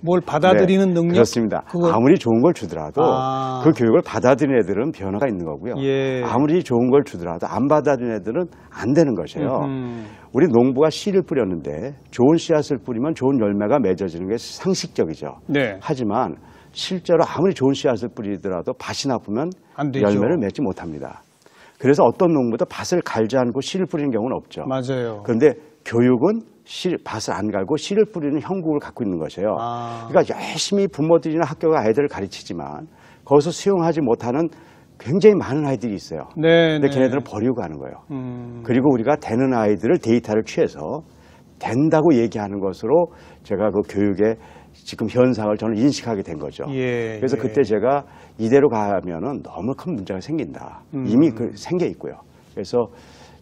뭘 받아들이는 네, 능력? 그렇습니다. 아무리 좋은 걸 주더라도 그 교육을 받아들이는 애들은 변화가 있는 거고요. 예. 아무리 좋은 걸 주더라도 안 받아들이는 애들은 안 되는 것이에요. 우리 농부가 씨를 뿌렸는데 좋은 씨앗을 뿌리면 좋은 열매가 맺어지는 게 상식적이죠. 네. 하지만 실제로 아무리 좋은 씨앗을 뿌리더라도 밭이 나쁘면 안 되죠. 열매를 맺지 못합니다. 그래서 어떤 농부도 밭을 갈지 않고 씨를 뿌리는 경우는 없죠. 맞아요. 그런데 교육은 밭을 안 갈고 씨를 뿌리는 형국을 갖고 있는 것이에요. 그러니까 열심히 부모들이나 학교가 아이들을 가르치지만 거기서 수용하지 못하는 굉장히 많은 아이들이 있어요. 네, 근데 네. 걔네들은 버리고 가는 거예요. 그리고 우리가 되는 아이들을 데이터를 취해서 된다고 얘기하는 것으로 제가 그 교육의 지금 현상을 저는 인식하게 된 거죠. 예, 그래서 예. 그때 제가 이대로 가면은 너무 큰 문제가 생긴다. 이미 생겨 있고요. 그래서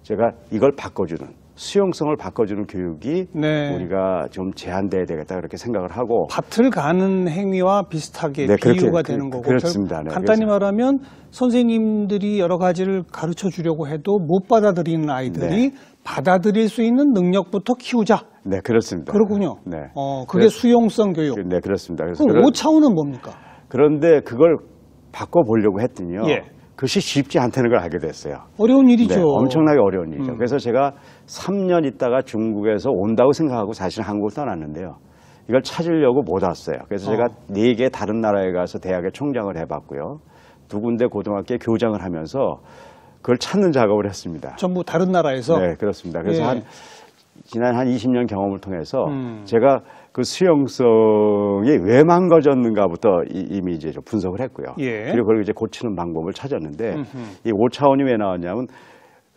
제가 이걸 바꿔주는 수용성을 바꿔주는 교육이 네. 우리가 좀 제한돼야 되겠다 그렇게 생각을 하고 밭을 가는 행위와 비슷하게 네, 비유가 그렇게, 되는 거고 그렇습니다. 네, 간단히 그래서. 말하면 선생님들이 여러 가지를 가르쳐 주려고 해도 못 받아들이는 아이들이 받아들일 수 있는 능력부터 키우자. 네, 그렇습니다. 그렇군요. 네. 그게 수용성 교육. 네, 그렇습니다. 그래서 그럼 5차원은 뭡니까? 그런데 그걸 바꿔보려고 했더니요. 예. 그것이 쉽지 않다는 걸 알게 됐어요. 어려운 일이죠. 네, 엄청나게 어려운 일이죠. 그래서 제가 3년 있다가 중국에서 온다고 생각하고 사실 한국을 떠났는데요. 이걸 찾으려고 못 왔어요. 그래서 제가 4개 다른 나라에 가서 대학의 총장을 해봤고요. 2군데 고등학교에 교장을 하면서 그걸 찾는 작업을 했습니다. 전부 다른 나라에서? 네, 그렇습니다. 그래서 예. 지난 한 20년 경험을 통해서 제가 그 수용성이 왜 망가졌는가부터 이미 이제 좀 분석을 했고요. 예. 그리고 그걸 이제 고치는 방법을 찾았는데 이 5차원이 왜 나왔냐면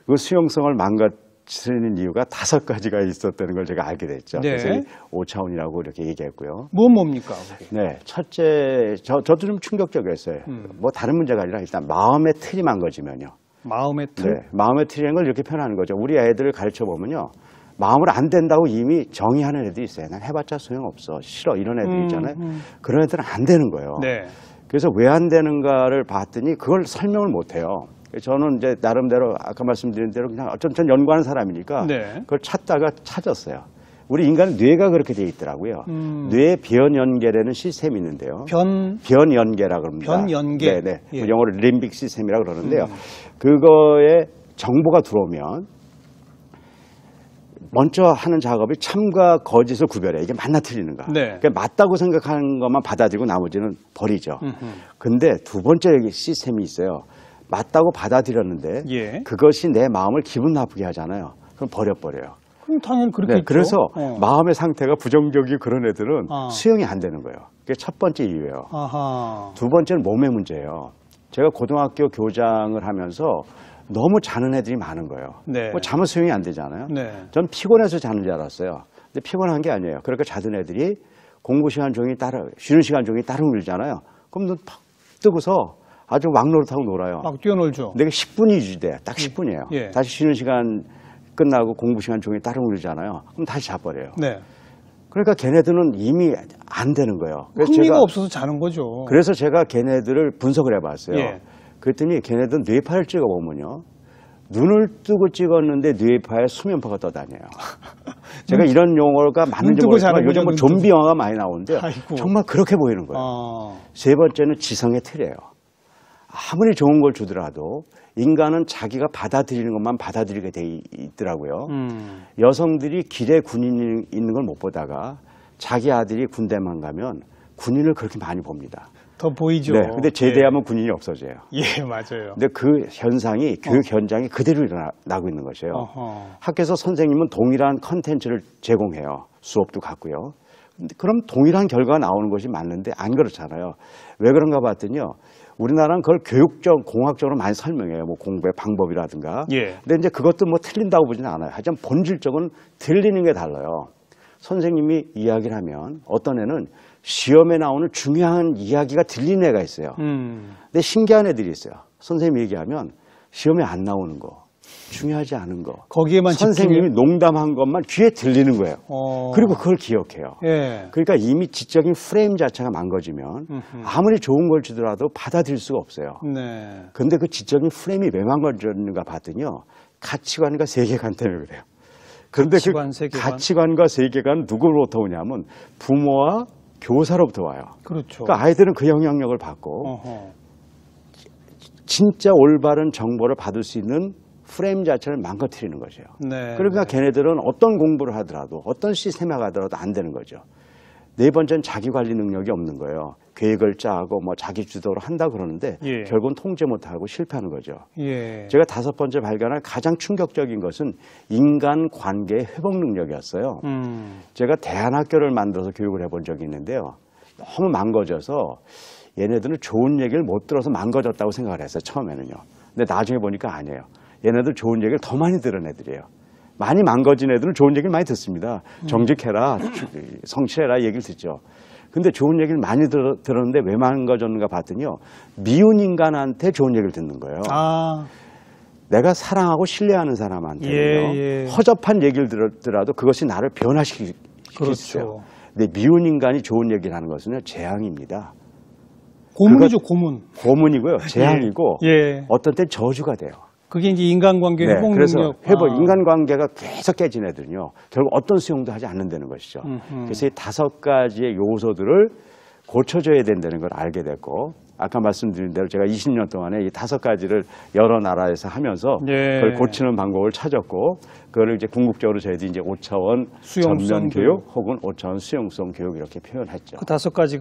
그 수용성을 망가뜨리는 이유가 5가지가 있었다는 걸 제가 알게 됐죠. 네. 그래서 이 5차원이라고 이렇게 얘기했고요. 뭡니까? 그게? 네, 첫째, 저도 좀 충격적이었어요. 뭐 다른 문제가 아니라 일단 마음의 틀이 망가지면요. 마음의 틀? 네, 마음의 틀이라는 걸 이렇게 표현하는 거죠. 우리 애들을 가르쳐 보면요. 마음으로 안 된다고 이미 정의하는 애들이 있어요. 난 해봤자 소용없어. 싫어. 이런 애들 있잖아요. 그런 애들은 안 되는 거예요. 네. 그래서 왜 안 되는가를 봤더니 그걸 설명을 못 해요. 저는 이제 나름대로 아까 말씀드린 대로 그냥 전 연구하는 사람이니까 네. 그걸 찾다가 찾았어요. 우리 인간은 뇌가 그렇게 돼 있더라고요. 뇌 변연계라는 시스템이 있는데요. 변연계라고 합니다. 변연계. 네네. 예. 영어로 림빅 시스템이라고 그러는데요. 그거에 정보가 들어오면 먼저 하는 작업이 참과 거짓을 구별해. 이게 맞나 틀리는가. 네. 그러니까 맞다고 생각하는 것만 받아들이고 나머지는 버리죠. 근데 두 번째 시스템이 있어요. 맞다고 받아들였는데 예. 그것이 내 마음을 기분 나쁘게 하잖아요. 그럼 버려버려요. 그럼 당연히 그렇겠죠. 그래서 마음의 상태가 부정적이고 그런 애들은 수용이 안 되는 거예요. 그게 첫 번째 이유예요. 아하. 두 번째는 몸의 문제예요. 제가 고등학교 교장을 하면서 너무 자는 애들이 많은 거예요. 네. 뭐 잠은 수용이 안 되잖아요. 네. 전 피곤해서 자는 줄 알았어요. 근데 피곤한 게 아니에요. 그러니까 자던 애들이 공부 시간 종이 따로, 쉬는 시간 종이 따로 울잖아요. 그럼 눈 팍 뜨고서 아주 왕노릇하고 놀아요. 막 뛰어놀죠. 근데 10분이 유지돼. 딱 10분이에요. 예. 다시 쉬는 시간 끝나고 공부 시간 종이 따로 울잖아요. 그럼 다시 자버려요. 네. 그러니까 걔네들은 이미 안 되는 거예요. 그래서 흥미가 제가, 없어서 자는 거죠. 그래서 제가 걔네들을 분석을 해봤어요. 예. 그랬더니 걔네들은 뇌파를 찍어보면요. 눈을 뜨고 찍었는데 뇌파에 수면파가 떠다녀요. 제가 이런 용어가 맞는지 모르겠지만 요즘 뭐 좀비 영화가 많이 나오는데 정말 그렇게 보이는 거예요. 세 번째는 지성의 틀이에요. 아무리 좋은 걸 주더라도 인간은 자기가 받아들이는 것만 받아들이게 돼 있더라고요. 여성들이 길에 군인이 있는 걸 못 보다가 자기 아들이 군대만 가면 군인을 그렇게 많이 봅니다. 더 보이죠. 네, 근데 제대하면 군인이 없어져요. 예, 맞아요. 근데 그 현상이 교육 현장이 그대로 일어나고 있는 것이에요. 학교에서 선생님은 동일한 컨텐츠를 제공해요. 수업도 같고요. 근데 그럼 동일한 결과가 나오는 것이 맞는데 안 그렇잖아요. 왜 그런가 봤더니요. 우리나라는 그걸 교육적, 공학적으로 많이 설명해요. 뭐 공부의 방법이라든가. 예. 근데 이제 그것도 뭐 틀린다고 보지는 않아요. 하지만 본질적으로 들리는 게 달라요. 선생님이 이야기를 하면 어떤 애는 시험에 나오는 중요한 이야기가 들리는 애가 있어요. 근데 신기한 애들이 있어요. 선생님이 얘기하면 시험에 안 나오는 거, 중요하지 않은 거. 거기에만 선생님이 농담한 것만 귀에 들리는 거예요. 그리고 그걸 기억해요. 예. 그러니까 이미 지적인 프레임 자체가 망가지면 아무리 좋은 걸 주더라도 받아들일 수가 없어요. 네. 근데 그 지적인 프레임이 왜 망가졌는가 봤더니요. 가치관과 세계관 때문에 그래요. 그런데 가치관, 그 세계관. 가치관과 세계관 누구로부터 오냐면 부모와 교사로부터 와요. 그렇죠. 그러니까 아이들은 그 영향력을 받고 어허. 진짜 올바른 정보를 받을 수 있는 프레임 자체를 망가뜨리는 거죠. 네. 그러니까 걔네들은 어떤 공부를 하더라도 어떤 시스템에 가더라도 안 되는 거죠. 네 번째는 자기 관리 능력이 없는 거예요. 계획을 짜고 뭐 자기 주도로 한다 그러는데 예. 결국은 통제 못하고 실패하는 거죠. 예. 제가 다섯 번째 발견한 가장 충격적인 것은 인간 관계 회복 능력이었어요. 제가 대안학교를 만들어서 교육을 해본 적이 있는데요. 너무 망가져서 얘네들은 좋은 얘기를 못 들어서 망가졌다고 생각을 했어요. 처음에는요. 근데 나중에 보니까 아니에요. 얘네들 좋은 얘기를 더 많이 들은 애들이에요. 많이 망가진 애들은 좋은 얘기를 많이 듣습니다. 정직해라, 성실해라 얘기를 듣죠. 근데 좋은 얘기를 많이 들었는데 왜 망가졌는가 봤더니요. 미운 인간한테 좋은 얘기를 듣는 거예요. 아. 내가 사랑하고 신뢰하는 사람한테는요. 예. 허접한 얘기를 들어도 그것이 나를 변화시키죠. 그렇죠. 근데 미운 인간이 좋은 얘기를 하는 것은 재앙입니다. 고문이죠, 고문. 고문이고요. 재앙이고 예. 어떤 때 저주가 돼요. 그게 이제 인간관계 네, 회복 그래서 능력. 회복, 인간관계가 계속 깨진 애들은요. 결국 어떤 수용도 하지 않는다는 것이죠. 그래서 이 다섯 가지의 요소들을 고쳐줘야 된다는 걸 알게 됐고 아까 말씀드린 대로 제가 20년 동안에 이 다섯 가지를 여러 나라에서 하면서 예. 그걸 고치는 방법을 찾았고 그거를 이제 궁극적으로 저희들이 이제 5차원 수용성 전면 교육 혹은 5차원 수용성 교육 이렇게 표현했죠. 그 다섯 가지가